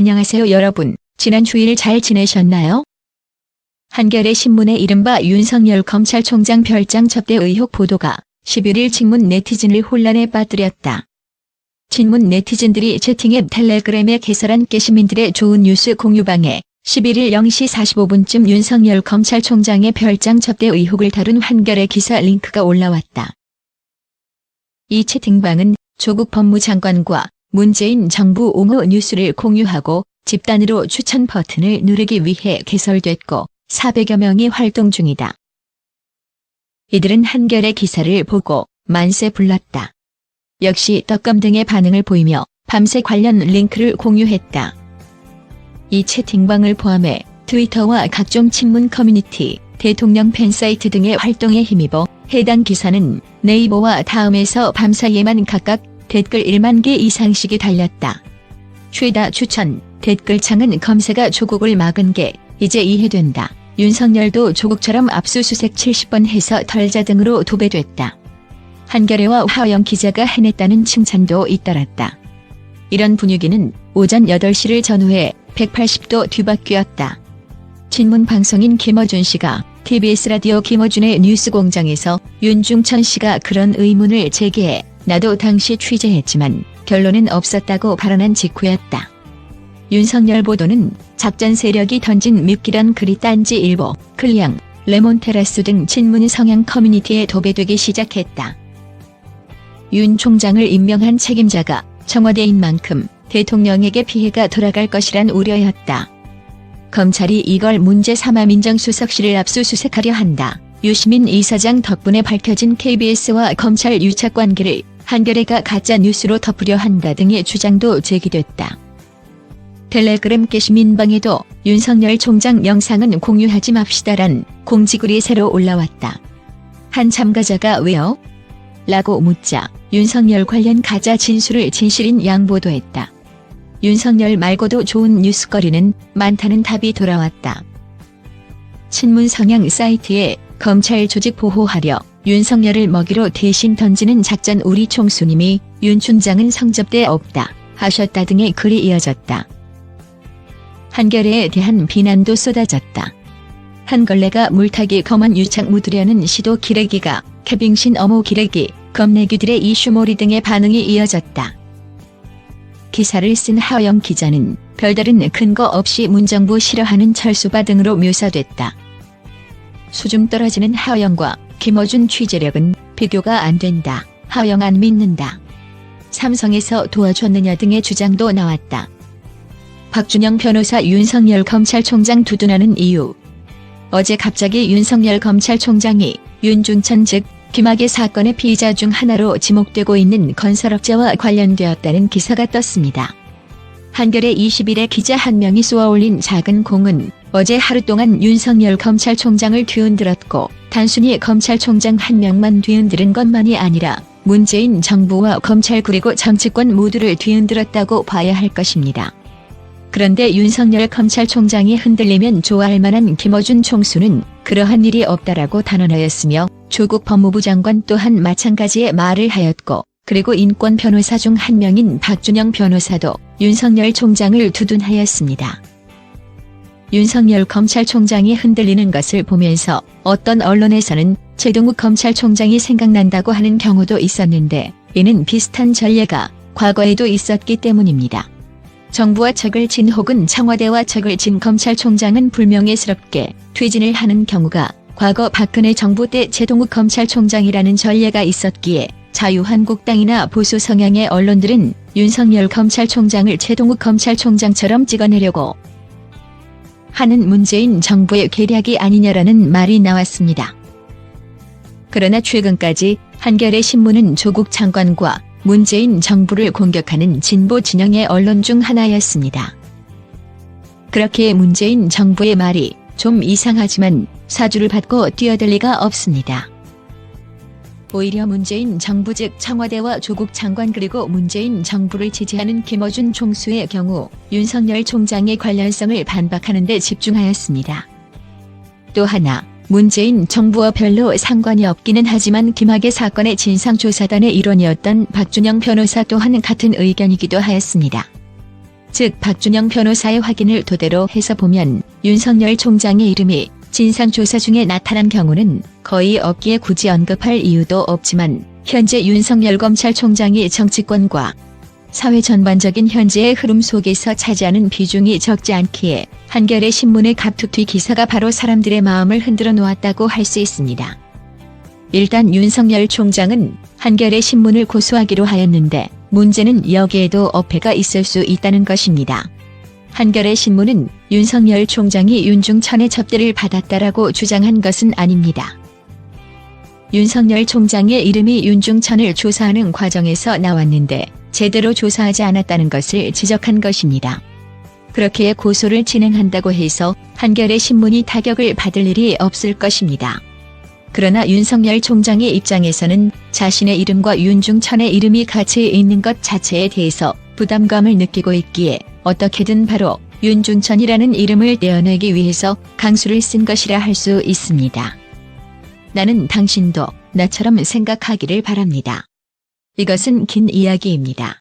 안녕하세요 여러분. 지난 주일 잘 지내셨나요? 한겨레 신문에 이른바 윤석열 검찰총장 별장 접대 의혹 보도가 11일 친문 네티즌을 혼란에 빠뜨렸다. 친문 네티즌들이 채팅앱 텔레그램에 개설한 게시민들의 좋은 뉴스 공유방에 11일 0시 45분쯤 윤석열 검찰총장의 별장 접대 의혹을 다룬 한겨레 기사 링크가 올라왔다. 이 채팅방은 조국 법무장관과 문재인 정부 옹호 뉴스를 공유하고 집단으로 추천 버튼을 누르기 위해 개설됐고 400여 명이 활동 중이다. 이들은 한겨레 기사를 보고 만세 불렀다. 역시 떡검 등의 반응을 보이며 밤새 관련 링크를 공유했다. 이 채팅방을 포함해 트위터와 각종 친문 커뮤니티, 대통령 팬사이트 등의 활동에 힘입어 해당 기사는 네이버와 다음에서 밤사이에만 각각 댓글 1만 개 이상씩이 달렸다. 최다 추천, 댓글창은 검사가 조국을 막은 게 이제 이해된다. 윤석열도 조국처럼 압수수색 70번 해서 털자 등으로 도배됐다. 한겨레와 하영 기자가 해냈다는 칭찬도 잇따랐다. 이런 분위기는 오전 8시를 전후해 180도 뒤바뀌었다. 친문 방송인 김어준 씨가 TBS 라디오 김어준의 뉴스공장에서 윤중천 씨가 그런 의문을 제기해 나도 당시 취재했지만 결론은 없었다고 발언한 직후였다. 윤석열 보도는 작전 세력이 던진 미끼란 글이 딴지일보, 클리앙, 레몬테라스 등 친문 성향 커뮤니티에 도배되기 시작했다. 윤 총장을 임명한 책임자가 청와대인 만큼 대통령에게 피해가 돌아갈 것이란 우려였다. 검찰이 이걸 문제 삼아 민정수석실을 압수수색하려 한다. 유시민 이사장 덕분에 밝혀진 KBS와 검찰 유착 관계를 한겨레가 가짜 뉴스로 덮으려 한다 등의 주장도 제기됐다. 텔레그램 게시민방에도 윤석열 총장 영상은 공유하지 맙시다란 공지글이 새로 올라왔다. 한 참가자가 왜요? 라고 묻자 윤석열 관련 가짜 진술을 진실인 양보도 했다. 윤석열 말고도 좋은 뉴스거리는 많다는 답이 돌아왔다. 친문 성향 사이트에 검찰 조직 보호하려 윤석열을 먹이로 대신 던지는 작전 우리 총수님이 윤 총장은 성접대 없다 하셨다 등의 글이 이어졌다. 한겨레에 대한 비난도 쏟아졌다. 한걸레가 물타기 검안 유착 묻으려는 시도 기레기가 캐빙신 어모 기레기, 검내규들의 이슈몰이 등의 반응이 이어졌다. 기사를 쓴 하영 기자는 별다른 근거 없이 문정부 싫어하는 철수바 등으로 묘사됐다. 수준 떨어지는 하영과 김어준 취재력은 비교가 안 된다. 하영 안 믿는다. 삼성에서 도와줬느냐 등의 주장도 나왔다. 박준영 변호사 윤석열 검찰총장 두둔하는 이유. 어제 갑자기 윤석열 검찰총장이 윤중천 즉 김학의 사건의 피의자 중 하나로 지목되고 있는 건설업자와 관련되었다는 기사가 떴습니다. 한겨레 20일에 기자 한 명이 쏘아올린 작은 공은 어제 하루 동안 윤석열 검찰총장을 뒤흔들었고 단순히 검찰총장 한 명만 뒤흔들은 것만이 아니라 문재인 정부와 검찰 그리고 정치권 모두를 뒤흔들었다고 봐야 할 것입니다. 그런데 윤석열 검찰총장이 흔들리면 좋아할 만한 김어준 총수는 그러한 일이 없다라고 단언하였으며 조국 법무부 장관 또한 마찬가지의 말을 하였고 그리고 인권 변호사 중 한 명인 박준영 변호사도 윤석열 총장을 두둔하였습니다. 윤석열 검찰총장이 흔들리는 것을 보면서 어떤 언론에서는 최동욱 검찰총장이 생각난다고 하는 경우도 있었는데 이는 비슷한 전례가 과거에도 있었기 때문입니다. 정부와 척을 진 혹은 청와대와 척을 진 검찰총장은 불명예스럽게 퇴진을 하는 경우가 과거 박근혜 정부 때 최동욱 검찰총장이라는 전례가 있었기에 자유한국당이나 보수 성향의 언론들은 윤석열 검찰총장을 최동욱 검찰총장처럼 찍어내려고 하는 문재인 정부의 계략이 아니냐라는 말이 나왔습니다. 그러나 최근까지 한겨레 신문은 조국 장관과 문재인 정부를 공격하는 진보 진영의 언론 중 하나였습니다. 그렇게 문재인 정부의 말이 좀 이상하지만 사주를 받고 뛰어들 리가 없습니다. 오히려 문재인 정부 즉 청와대와 조국 장관 그리고 문재인 정부를 지지하는 김어준 총수의 경우 윤석열 총장의 관련성을 반박하는 데 집중하였습니다. 또 하나 문재인 정부와 별로 상관이 없기는 하지만 김학의 사건의 진상조사단의 일원이었던 박준영 변호사 또한 같은 의견이기도 하였습니다. 즉 박준영 변호사의 확인을 토대로 해서 보면 윤석열 총장의 이름이 진상조사 중에 나타난 경우는 거의 없기에 굳이 언급할 이유도 없지만 현재 윤석열 검찰총장이 정치권과 사회 전반적인 현재의 흐름 속에서 차지하는 비중이 적지 않기에 한겨레 신문의 갑툭튀 기사가 바로 사람들의 마음을 흔들어 놓았다고 할 수 있습니다. 일단 윤석열 총장은 한겨레 신문을 고소하기로 하였는데 문제는 여기에도 어폐가 있을 수 있다는 것입니다. 한겨레 신문은 윤석열 총장이 윤중천의 접대를 받았다라고 주장한 것은 아닙니다. 윤석열 총장의 이름이 윤중천을 조사하는 과정에서 나왔는데 제대로 조사하지 않았다는 것을 지적한 것입니다. 그렇기에 고소를 진행한다고 해서 한겨레 신문이 타격을 받을 일이 없을 것입니다. 그러나 윤석열 총장의 입장에서는 자신의 이름과 윤중천의 이름이 같이 있는 것 자체에 대해서 부담감을 느끼고 있기에 어떻게든 바로 윤중천이라는 이름을 떼어내기 위해서 강수를 쓴 것이라 할 수 있습니다. 나는 당신도 나처럼 생각하기를 바랍니다. 이것은 긴 이야기입니다.